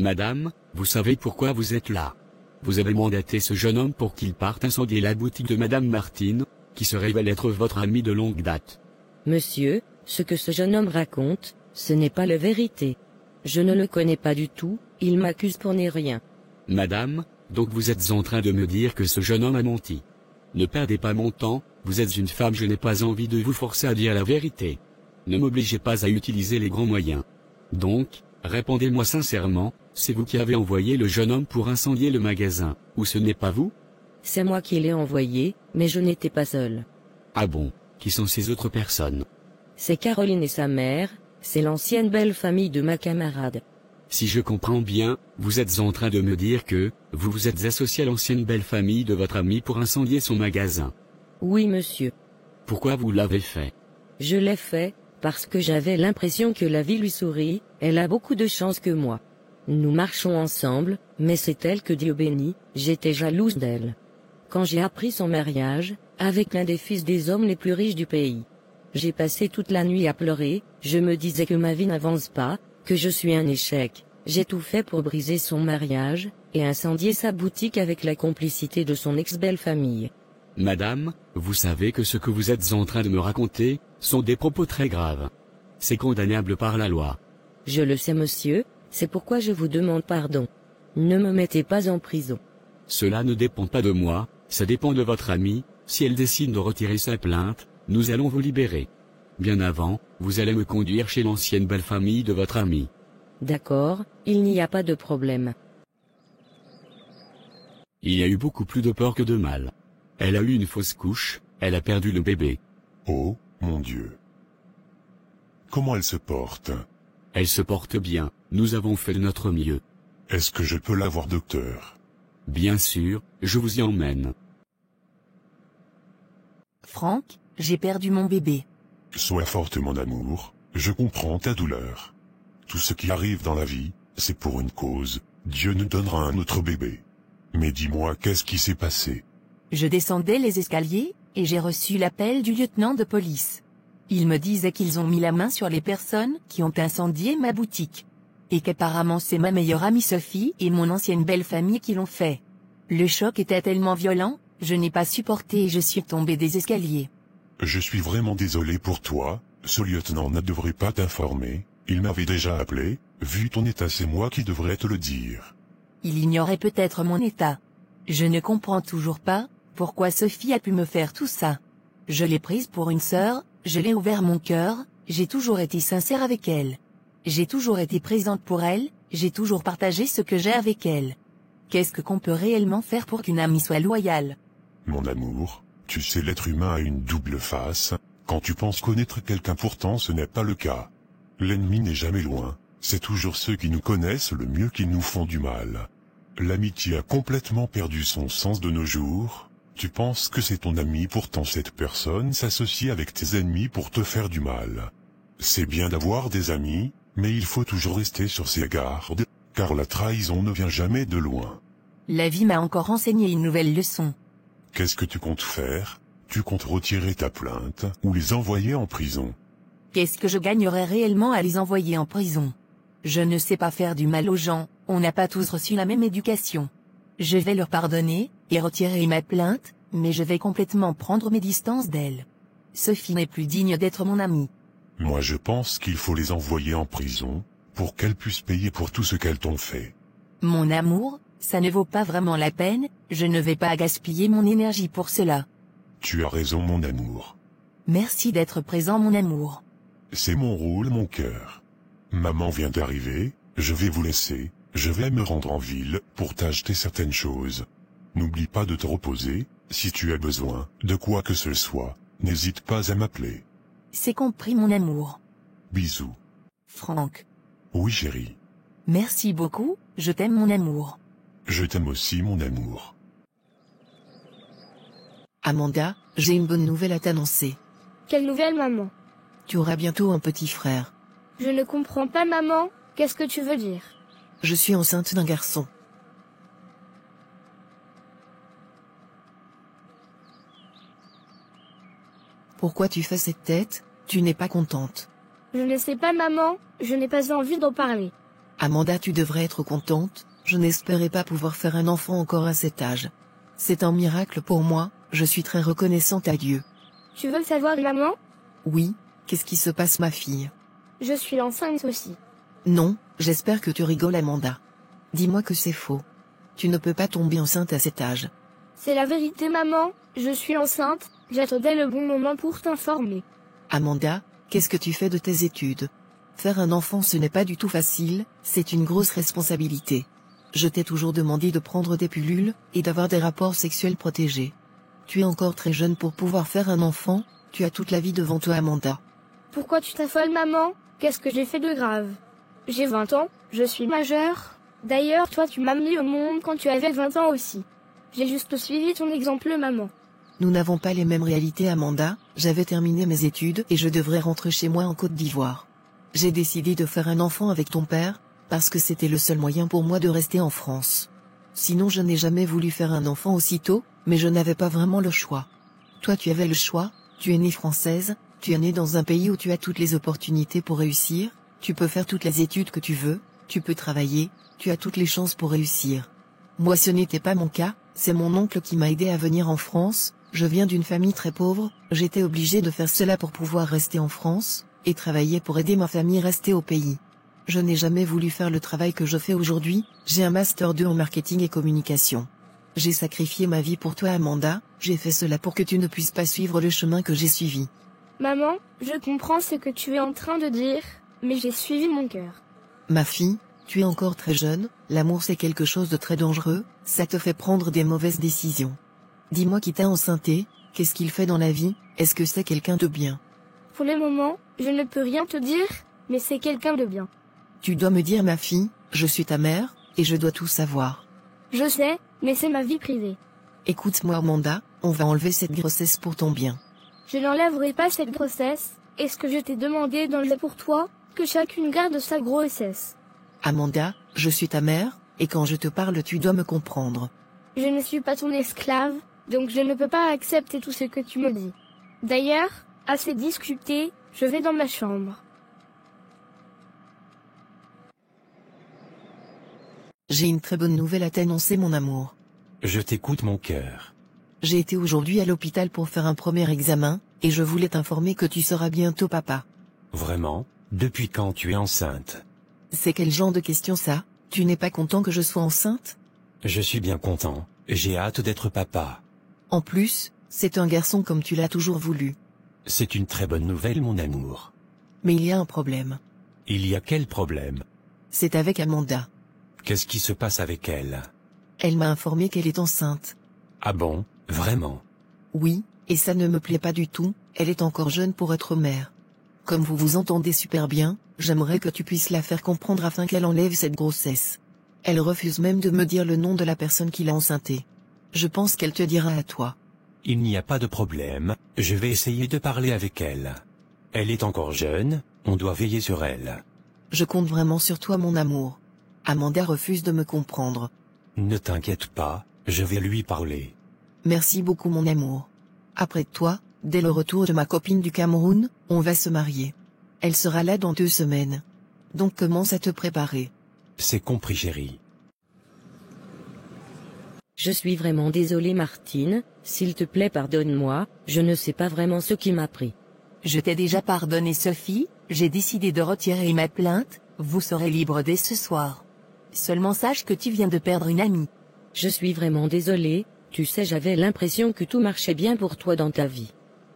Madame, vous savez pourquoi vous êtes là. Vous avez mandaté ce jeune homme pour qu'il parte incendier la boutique de Madame Martine, qui se révèle être votre ami de longue date. Monsieur, ce que ce jeune homme raconte, ce n'est pas la vérité. Je ne le connais pas du tout, il m'accuse pour n'est rien. Madame, donc vous êtes en train de me dire que ce jeune homme a menti. Ne perdez pas mon temps, vous êtes une femme, je n'ai pas envie de vous forcer à dire la vérité. Ne m'obligez pas à utiliser les grands moyens. Donc, répondez-moi sincèrement, c'est vous qui avez envoyé le jeune homme pour incendier le magasin, ou ce n'est pas vous? C'est moi qui l'ai envoyé, mais je n'étais pas seule. Ah bon, qui sont ces autres personnes? C'est Caroline et sa mère, c'est l'ancienne belle famille de ma camarade. Si je comprends bien, vous êtes en train de me dire que, vous vous êtes associé à l'ancienne belle famille de votre ami pour incendier son magasin. Oui monsieur. Pourquoi vous l'avez fait? Je l'ai fait, parce que j'avais l'impression que la vie lui sourit, elle a beaucoup de chance que moi. Nous marchons ensemble, mais c'est elle que Dieu bénit, j'étais jalouse d'elle. Quand j'ai appris son mariage, avec l'un des fils des hommes les plus riches du pays. J'ai passé toute la nuit à pleurer, je me disais que ma vie n'avance pas, que je suis un échec. J'ai tout fait pour briser son mariage, et incendier sa boutique avec la complicité de son ex-belle famille. Madame, vous savez que ce que vous êtes en train de me raconter, sont des propos très graves. C'est condamnable par la loi. Je le sais monsieur, c'est pourquoi je vous demande pardon. Ne me mettez pas en prison. Cela ne dépend pas de moi, ça dépend de votre amie, si elle décide de retirer sa plainte, nous allons vous libérer. Bien avant, vous allez me conduire chez l'ancienne belle famille de votre amie. D'accord, il n'y a pas de problème. Il y a eu beaucoup plus de peur que de mal. Elle a eu une fausse couche, elle a perdu le bébé. Oh, mon Dieu. Comment elle se porte? Elle se porte bien, nous avons fait de notre mieux. Est-ce que je peux la voir, docteur? Bien sûr, je vous y emmène. Franck, j'ai perdu mon bébé. Sois forte, mon amour, je comprends ta douleur. Tout ce qui arrive dans la vie, c'est pour une cause, Dieu nous donnera un autre bébé. Mais dis-moi, qu'est-ce qui s'est passé? Je descendais les escaliers, et j'ai reçu l'appel du lieutenant de police. Il me disait qu'ils ont mis la main sur les personnes qui ont incendié ma boutique. Et qu'apparemment c'est ma meilleure amie Sophie et mon ancienne belle famille qui l'ont fait. Le choc était tellement violent, je n'ai pas supporté et je suis tombée des escaliers. Je suis vraiment désolé pour toi, ce lieutenant ne devrait pas t'informer, il m'avait déjà appelé, vu ton état c'est moi qui devrais te le dire. Il ignorait peut-être mon état. Je ne comprends toujours pas, pourquoi Sophie a pu me faire tout ça. Je l'ai prise pour une sœur, je l'ai ouvert mon cœur, j'ai toujours été sincère avec elle. J'ai toujours été présente pour elle, j'ai toujours partagé ce que j'ai avec elle. Qu'est-ce qu'on peut réellement faire pour qu'une amie soit loyale? Mon amour, tu sais l'être humain a une double face, quand tu penses connaître quelqu'un pourtant ce n'est pas le cas. L'ennemi n'est jamais loin, c'est toujours ceux qui nous connaissent le mieux qui nous font du mal. L'amitié a complètement perdu son sens de nos jours, tu penses que c'est ton ami pourtant cette personne s'associe avec tes ennemis pour te faire du mal. C'est bien d'avoir des amis, mais il faut toujours rester sur ses gardes, car la trahison ne vient jamais de loin. La vie m'a encore enseigné une nouvelle leçon. Qu'est-ce que tu comptes faire? Tu comptes retirer ta plainte, ou les envoyer en prison? Qu'est-ce que je gagnerais réellement à les envoyer en prison? Je ne sais pas faire du mal aux gens, on n'a pas tous reçu la même éducation. Je vais leur pardonner, et retirer ma plainte, mais je vais complètement prendre mes distances d'elle. Sophie n'est plus digne d'être mon amie. Moi je pense qu'il faut les envoyer en prison, pour qu'elles puissent payer pour tout ce qu'elles t'ont fait. Mon amour, ça ne vaut pas vraiment la peine, je ne vais pas gaspiller mon énergie pour cela. Tu as raison mon amour. Merci d'être présent mon amour. C'est mon rôle mon cœur. Maman vient d'arriver, je vais vous laisser, je vais me rendre en ville pour t'acheter certaines choses. N'oublie pas de te reposer, si tu as besoin de quoi que ce soit, n'hésite pas à m'appeler. C'est compris mon amour. Bisous. Franck. Oui chérie. Merci beaucoup, je t'aime mon amour. Je t'aime aussi mon amour. Amanda, j'ai une bonne nouvelle à t'annoncer. Quelle nouvelle, maman? Tu auras bientôt un petit frère. Je ne comprends pas, maman. Qu'est-ce que tu veux dire? Je suis enceinte d'un garçon. Pourquoi tu fais cette tête? Tu n'es pas contente. Je ne sais pas, maman. Je n'ai pas envie d'en parler. Amanda, tu devrais être contente, je n'espérais pas pouvoir faire un enfant encore à cet âge. C'est un miracle pour moi, je suis très reconnaissante à Dieu. Tu veux le savoir, maman? Oui, qu'est-ce qui se passe ma fille? Je suis enceinte aussi. Non, j'espère que tu rigoles Amanda. Dis-moi que c'est faux. Tu ne peux pas tomber enceinte à cet âge. C'est la vérité, maman, je suis enceinte, j'attendais le bon moment pour t'informer. Amanda, qu'est-ce que tu fais de tes études? Faire un enfant ce n'est pas du tout facile, c'est une grosse responsabilité. Je t'ai toujours demandé de prendre des pilules, et d'avoir des rapports sexuels protégés. Tu es encore très jeune pour pouvoir faire un enfant, tu as toute la vie devant toi Amanda. Pourquoi tu t'affoles, maman? Qu'est-ce que j'ai fait de grave? J'ai 20 ans, je suis majeure. D'ailleurs, toi tu m'as mis au monde quand tu avais 20 ans aussi. J'ai juste suivi ton exemple, maman. Nous n'avons pas les mêmes réalités Amanda, j'avais terminé mes études et je devrais rentrer chez moi en Côte d'Ivoire. J'ai décidé de faire un enfant avec ton père, parce que c'était le seul moyen pour moi de rester en France. Sinon je n'ai jamais voulu faire un enfant aussitôt, mais je n'avais pas vraiment le choix. Toi tu avais le choix, tu es née française, tu es née dans un pays où tu as toutes les opportunités pour réussir, tu peux faire toutes les études que tu veux, tu peux travailler, tu as toutes les chances pour réussir. Moi ce n'était pas mon cas, c'est mon oncle qui m'a aidé à venir en France, je viens d'une famille très pauvre, j'étais obligée de faire cela pour pouvoir rester en France, et travailler pour aider ma famille à rester au pays. Je n'ai jamais voulu faire le travail que je fais aujourd'hui, j'ai un Master 2 en marketing et communication. J'ai sacrifié ma vie pour toi Amanda, j'ai fait cela pour que tu ne puisses pas suivre le chemin que j'ai suivi. Maman, je comprends ce que tu es en train de dire, mais j'ai suivi mon cœur. Ma fille, tu es encore très jeune, l'amour c'est quelque chose de très dangereux, ça te fait prendre des mauvaises décisions. Dis-moi qui t'a enceinté, qu'est-ce qu'il fait dans la vie, est-ce que c'est quelqu'un de bien? Pour le moment, je ne peux rien te dire, mais c'est quelqu'un de bien. Tu dois me dire ma fille, je suis ta mère, et je dois tout savoir. Je sais, mais c'est ma vie privée. Écoute-moi Amanda, on va enlever cette grossesse pour ton bien. Je n'enlèverai pas cette grossesse, et ce que je t'ai demandé d'enlever pour toi, que chacune garde sa grossesse. Amanda, je suis ta mère, et quand je te parle tu dois me comprendre. Je ne suis pas ton esclave, donc je ne peux pas accepter tout ce que tu me dis. D'ailleurs, assez discuté, je vais dans ma chambre. J'ai une très bonne nouvelle à t'annoncer mon amour. Je t'écoute mon cœur. J'ai été aujourd'hui à l'hôpital pour faire un premier examen, et je voulais t'informer que tu seras bientôt papa. Vraiment? Depuis quand tu es enceinte? C'est quel genre de question ça? Tu n'es pas content que je sois enceinte? Je suis bien content, j'ai hâte d'être papa. En plus, c'est un garçon comme tu l'as toujours voulu. C'est une très bonne nouvelle mon amour. Mais il y a un problème. Il y a quel problème? C'est avec Amanda. Qu'est-ce qui se passe avec elle? Elle m'a informé qu'elle est enceinte. Ah bon, vraiment? Oui, et ça ne me plaît pas du tout, elle est encore jeune pour être mère. Comme vous vous entendez super bien, j'aimerais que tu puisses la faire comprendre afin qu'elle enlève cette grossesse. Elle refuse même de me dire le nom de la personne qui l'a enceintée. Je pense qu'elle te dira à toi. Il n'y a pas de problème, je vais essayer de parler avec elle. Elle est encore jeune, on doit veiller sur elle. Je compte vraiment sur toi mon amour. Amanda refuse de me comprendre. Ne t'inquiète pas, je vais lui parler. Merci beaucoup mon amour. Après toi, dès le retour de ma copine du Cameroun, on va se marier. Elle sera là dans 2 semaines. Donc commence à te préparer. C'est compris chérie. Je suis vraiment désolée Martine, s'il te plaît pardonne-moi, je ne sais pas vraiment ce qui m'a pris. Je t'ai déjà pardonné Sophie, j'ai décidé de retirer ma plainte, vous serez libre dès ce soir. Seulement sache que tu viens de perdre une amie. Je suis vraiment désolée, tu sais j'avais l'impression que tout marchait bien pour toi dans ta vie.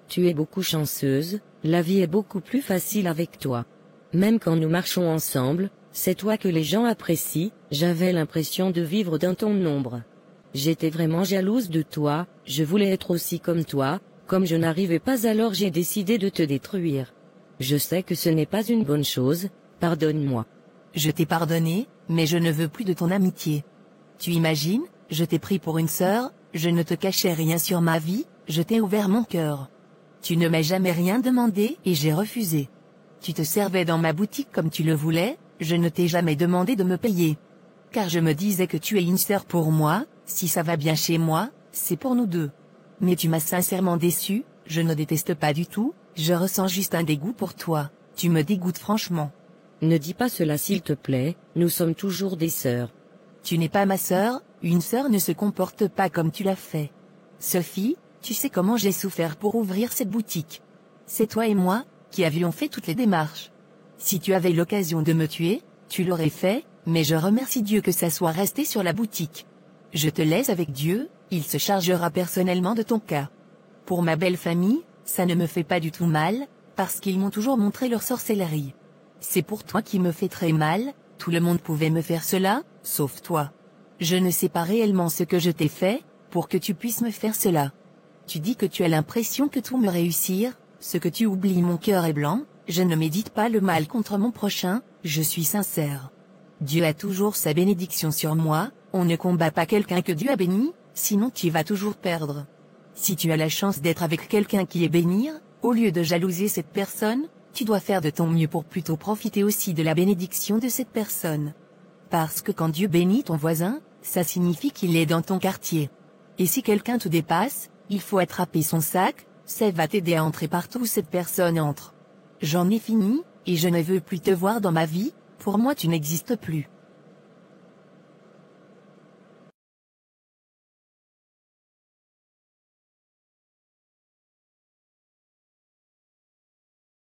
Tu es beaucoup chanceuse, la vie est beaucoup plus facile avec toi. Même quand nous marchons ensemble, c'est toi que les gens apprécient, j'avais l'impression de vivre dans ton ombre. J'étais vraiment jalouse de toi, je voulais être aussi comme toi, comme je n'arrivais pas alors j'ai décidé de te détruire. Je sais que ce n'est pas une bonne chose, pardonne-moi. Je t'ai pardonné, mais je ne veux plus de ton amitié. Tu imagines, je t'ai pris pour une sœur, je ne te cachais rien sur ma vie, je t'ai ouvert mon cœur. Tu ne m'as jamais rien demandé et j'ai refusé. Tu te servais dans ma boutique comme tu le voulais, je ne t'ai jamais demandé de me payer. Car je me disais que tu es une sœur pour moi, si ça va bien chez moi, c'est pour nous deux. Mais tu m'as sincèrement déçu, je ne déteste pas du tout, je ressens juste un dégoût pour toi, tu me dégoûtes franchement. Ne dis pas cela s'il te plaît, nous sommes toujours des sœurs. Tu n'es pas ma sœur, une sœur ne se comporte pas comme tu l'as fait. Sophie, tu sais comment j'ai souffert pour ouvrir cette boutique. C'est toi et moi, qui avions fait toutes les démarches. Si tu avais l'occasion de me tuer, tu l'aurais fait, mais je remercie Dieu que ça soit resté sur la boutique. Je te laisse avec Dieu, il se chargera personnellement de ton cas. Pour ma belle famille, ça ne me fait pas du tout mal, parce qu'ils m'ont toujours montré leur sorcellerie. C'est pour toi qui me fait très mal, tout le monde pouvait me faire cela, sauf toi. Je ne sais pas réellement ce que je t'ai fait, pour que tu puisses me faire cela. Tu dis que tu as l'impression que tout me réussir, ce que tu oublies, mon cœur est blanc, je ne médite pas le mal contre mon prochain, je suis sincère. Dieu a toujours sa bénédiction sur moi, on ne combat pas quelqu'un que Dieu a béni, sinon tu vas toujours perdre. Si tu as la chance d'être avec quelqu'un qui est béni, au lieu de jalouser cette personne, tu dois faire de ton mieux pour plutôt profiter aussi de la bénédiction de cette personne. Parce que quand Dieu bénit ton voisin, ça signifie qu'il est dans ton quartier. Et si quelqu'un te dépasse, il faut attraper son sac, ça va t'aider à entrer partout où cette personne entre. J'en ai fini, et je ne veux plus te voir dans ma vie, pour moi tu n'existes plus.